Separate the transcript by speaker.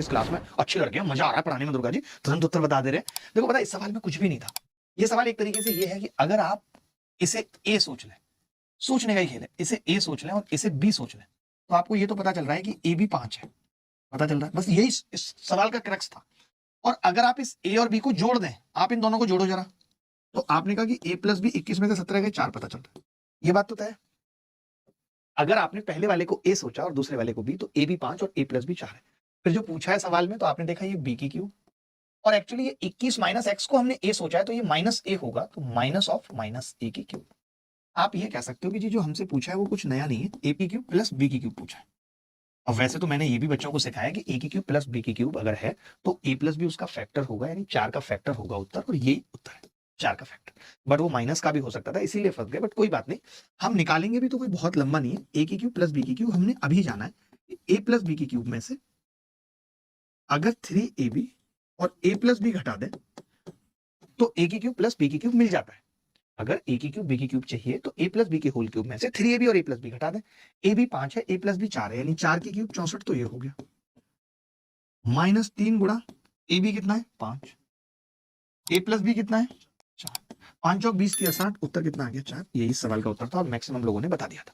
Speaker 1: इस क्लास में अच्छे लड़के हैं, मजा आ रहा है पढ़ाने में दुर्गा जी, तुरंत उत्तर बता दे रहे हैं। देखो पता है इस सवाल में कुछ भी नहीं था। ये सवाल एक तरीके से ये है कि अगर आप इसे ए सोच लें, सोचने का ही खेल है, इसे ए सोच लें और इसे बी सोच लें, तो आपको ये तो पता चल रहा है कि ए बी 5 है, पता चल रहा है। बस यही इस सवाल का क्रक्स था। और अगर आप इस ए और बी को जोड़ दें, आप इन दोनों को जोड़ो जरा, तो आपने कहा कि ए प्लस बी 21 में से 17 के 4 पता चल रहा है। ये बात तो तय है। अगर आपने पहले वाले को ए सोचा और दूसरे वाले को बी, तो ए बी 5 और ए प्लस बी 4 है। फिर जो पूछा है सवाल में, तो आपने देखा ये बी की क्यूब, और एक्चुअली ये 21 माइनस एक्स को हमने ए सोचा है, तो ये माइनस ए होगा, तो माइनस ऑफ माइनस ए की क्यूब। आप ये कह सकते हो कि जी जो हमसे पूछा है वो कुछ नया नहीं है, ए की क्यूब प्लस बी की क्यूब पूछा है। अब वैसे तो मैंने ये भी बच्चों को सिखाया कि ए की क्यूब प्लस बी की क्यूब अगर है तो ए प्लस बी उसका फैक्टर होगा, यानी 4 का फैक्टर होगा उत्तर, और यही उत्तर है 4 का फैक्टर। बट वो माइनस का भी हो सकता था, इसीलिए फंस गए, बट कोई बात नहीं, हम निकालेंगे भी तो कोई बहुत लंबा नहीं है। ए की क्यूब प्लस बी की क्यूब हमने अभी जाना है। ए प्लस बी की क्यूब में से अगर 3ab और ए प्लस बी घटा दें तो ए की क्यूब प्लस बी की क्यूब मिल जाता है। अगर ए की क्यूब बी की क्यूब चाहिए तो ए प्लस बी के होल क्यूब में से 3ab और ए प्लस बी घटा दें। ए बी 5 है, ए प्लस बी 4 है, यानी 4 की क्यूब 64, तो ये हो गया माइनस 3 गुणा ए बी कितना है 5, ए प्लस बी कितना है 4, 5 और 20 60, उत्तर कितना आ गया 4। यही इस सवाल का उत्तर था और मैक्सिमम लोगों ने बता दिया था।